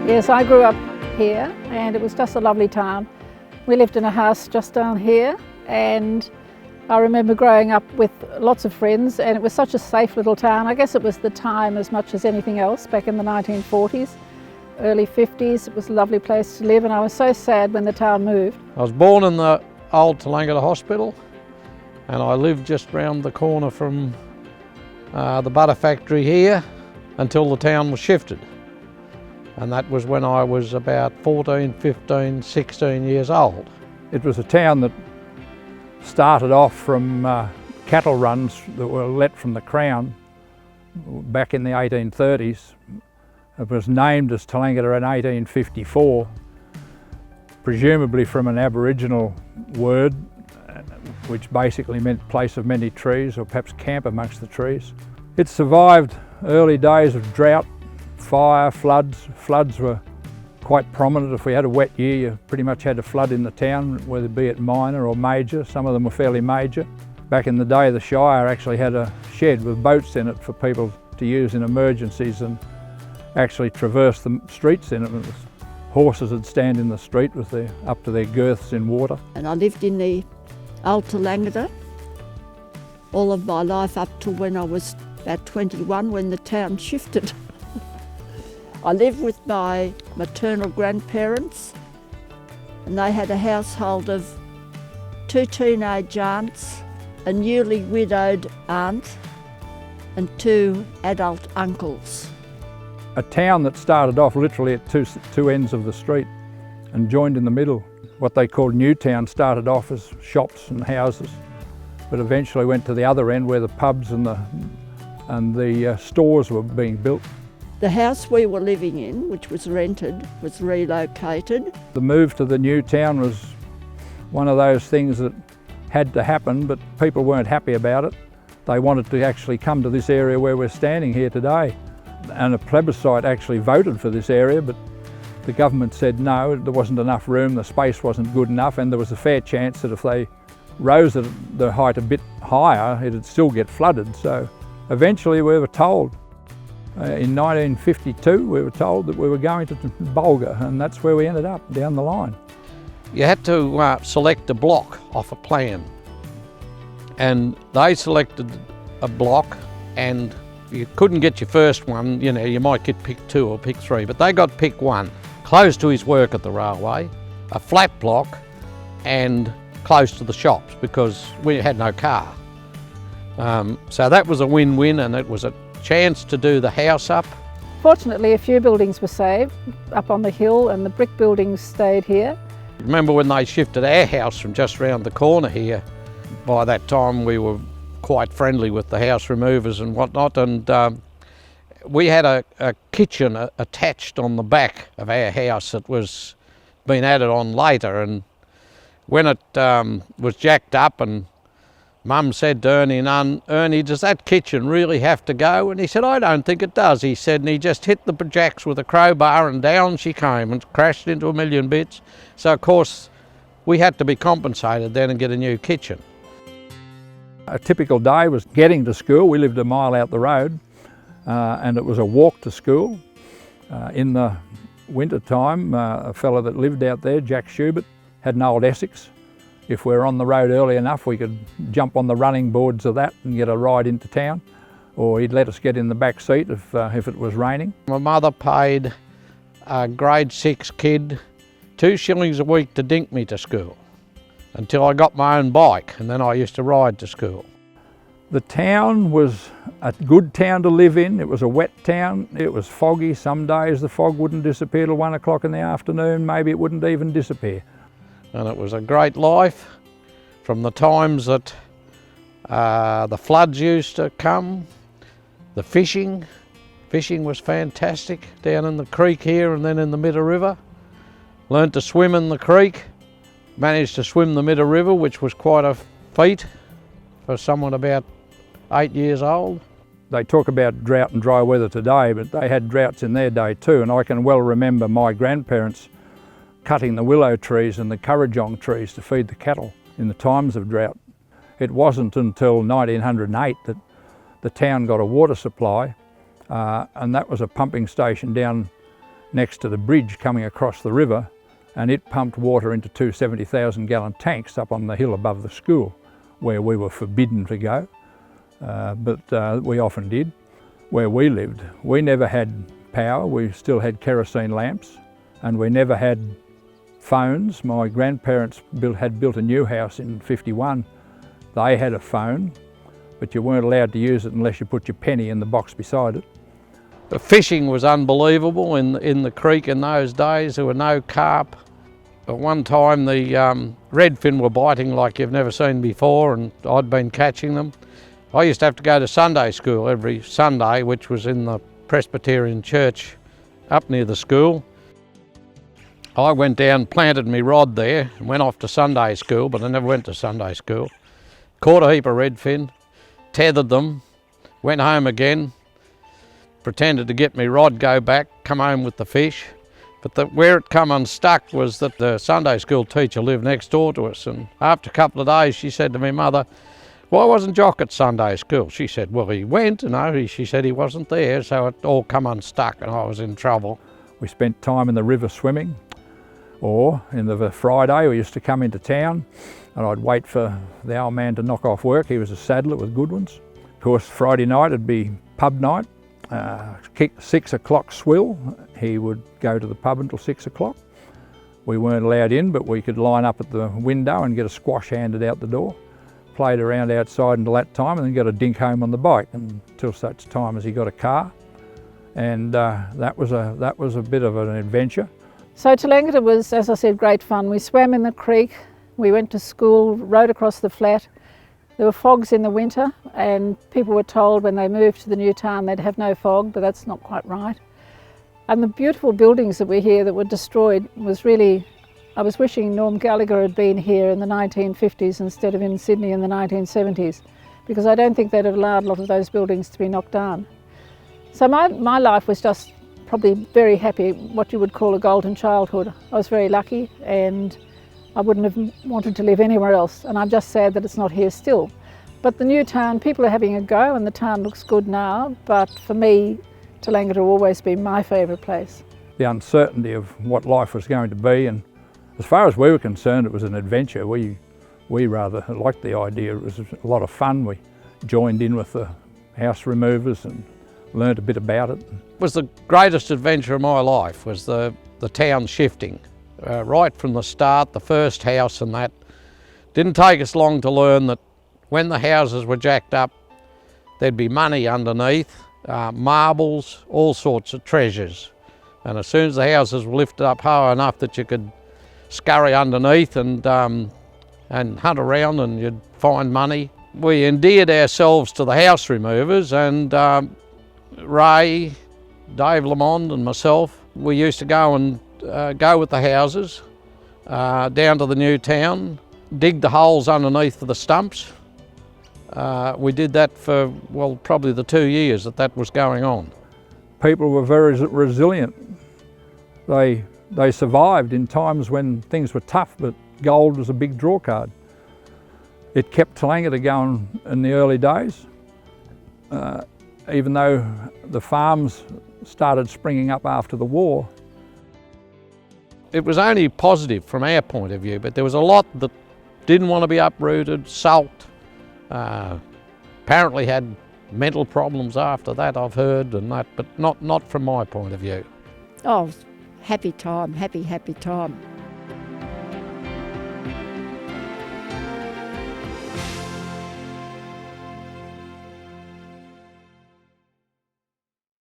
Yes, I grew up here and it was just a lovely town. We lived in a house just down here and I remember growing up with lots of friends and it was such a safe little town. I guess it was the time as much as anything else back in the 1940s, early 50s. It was a lovely place to live and I was so sad when the town moved. I was born in the old Tallangatta hospital and I lived just round the corner from the butter factory here until the town was shifted. And that was when I was about 14, 15, 16 years old. It was a town that started off from cattle runs that were let from the Crown back in the 1830s. It was named as Tallangatta in 1854, presumably from an Aboriginal word, which basically meant place of many trees, or perhaps camp amongst the trees. It survived early days of drought, fire, floods. Floods were quite prominent. If we had a wet year, you pretty much had a flood in the town, whether it be it minor or major. Some of them were fairly major. Back in the day, the Shire actually had a shed with boats in it for people to use in emergencies and actually traverse the streets in it. Horses would stand in the street with up to their girths in water. And I lived in the old Tallangatta all of my life up to when I was about 21 when the town shifted. I lived with my maternal grandparents and they had a household of 2 teenage aunts, a newly widowed aunt and 2 adult uncles. A town that started off literally at two ends of the street and joined in the middle. What they called Newtown started off as shops and houses, but eventually went to the other end where the pubs and the stores were being built. The house we were living in, which was rented, was relocated. The move to the new town was one of those things that had to happen, but people weren't happy about it. They wanted to actually come to this area where we're standing here today. And a plebiscite actually voted for this area, but the government said no, there wasn't enough room, the space wasn't good enough, and there was a fair chance that if they rose the height a bit higher, it'd still get flooded. So eventually we were told, in 1952, we were told that we were going to Bulga, and that's where we ended up, down the line. You had to select a block off a plan, and they selected a block, and you couldn't get your first one. You know, you might get pick 2 or pick 3, but they got pick 1, close to his work at the railway, a flat block, and close to the shops because we had no car. So that was a win-win, and it was a chance to do the house up. Fortunately, a few buildings were saved up on the hill and the brick buildings stayed here. Remember when they shifted our house from just round the corner here? By that time we were quite friendly with the house removers and whatnot, and we had a kitchen attached on the back of our house that was been added on later, and when it was jacked up and Mum said to Ernie, "Ernie, does that kitchen really have to go?" And he said, "I don't think it does," he said, and he just hit the jacks with a crowbar and down she came and crashed into a million bits. So of course we had to be compensated then and get a new kitchen. A typical day was getting to school. We lived a mile out the road and it was a walk to school. In the winter time, a fellow that lived out there, Jack Schubert, had an old Essex. If we were on the road early enough, we could jump on the running boards of that and get a ride into town, or he'd let us get in the back seat if it was raining. My mother paid a grade 6 kid 2 shillings a week to dink me to school until I got my own bike, and then I used to ride to school. The town was a good town to live in. It was a wet town. It was foggy. Some days the fog wouldn't disappear till 1 o'clock in the afternoon. Maybe it wouldn't even disappear. And it was a great life from the times that the floods used to come, the fishing. Fishing was fantastic down in the creek here and then in the Midder River. Learned to swim in the creek, managed to swim the Midder River, which was quite a feat for someone about 8 years old. They talk about drought and dry weather today, but they had droughts in their day too, and I can well remember my grandparents cutting the willow trees and the currajong trees to feed the cattle in the times of drought. It wasn't until 1908 that the town got a water supply, and that was a pumping station down next to the bridge coming across the river, and it pumped water into two 70,000 gallon tanks up on the hill above the school, where we were forbidden to go, but we often did. Where we lived, we never had power, we still had kerosene lamps, and we never had phones. My grandparents had built a new house in '51. They had a phone, but you weren't allowed to use it unless you put your penny in the box beside it. The fishing was unbelievable in the creek in those days. There were no carp. At one time the redfin were biting like you've never seen before, and I'd been catching them. I used to have to go to Sunday school every Sunday, which was in the Presbyterian church up near the school. I went down, planted my rod there, and went off to Sunday school, but I never went to Sunday school. Caught a heap of redfin, tethered them, went home again, pretended to get my rod, go back, come home with the fish. But where it come unstuck was that the Sunday school teacher lived next door to us, and after a couple of days she said to me, "Mother, why wasn't Jock at Sunday school?" She said, "Well, he went, she said he wasn't there," so it all come unstuck and I was in trouble. We spent time in the river swimming, or in the Friday we used to come into town and I'd wait for the old man to knock off work. He was a saddler with good ones. Of course, Friday night it'd be pub night, 6 o'clock swill. He would go to the pub until 6 o'clock. We weren't allowed in, but we could line up at the window and get a squash handed out the door. Played around outside until that time, and then got a dink home on the bike until such time as he got a car. And that was a bit of an adventure. So Tallangatta was, as I said, great fun. We swam in the creek, we went to school, rode across the flat. There were fogs in the winter, and people were told when they moved to the new town they'd have no fog, but that's not quite right. And the beautiful buildings that were here that were destroyed was really, I was wishing Norm Gallagher had been here in the 1950s instead of in Sydney in the 1970s, because I don't think they'd have allowed a lot of those buildings to be knocked down. So my life was just probably very happy, what you would call a golden childhood. I was very lucky, and I wouldn't have wanted to live anywhere else, and I'm just sad that it's not here still. But the new town, people are having a go, and the town looks good now, but for me, Tallangatta will always be my favourite place. The uncertainty of what life was going to be, and as far as we were concerned, it was an adventure. We rather liked the idea. It was a lot of fun. We joined in with the house removers and learned a bit about it. It was the greatest adventure of my life, was the town shifting. Right from the start, the first house and that. Didn't take us long to learn that when the houses were jacked up, there'd be money underneath, marbles, all sorts of treasures. And as soon as the houses were lifted up high enough that you could scurry underneath and hunt around and you'd find money. We endeared ourselves to the house removers, and Ray, Dave Lamond and myself, we used to go and go with the houses down to the new town, dig the holes underneath the stumps. We did that for, well, probably the 2 years that was going on. People were very resilient. They survived in times when things were tough, but gold was a big draw card. It kept Tallangatta going in the early days, even though the farms started springing up after the war. It was only positive from our point of view, but there was a lot that didn't want to be uprooted. Salt, apparently had mental problems after that, I've heard, and that, but not from my point of view. Oh, happy time, happy time.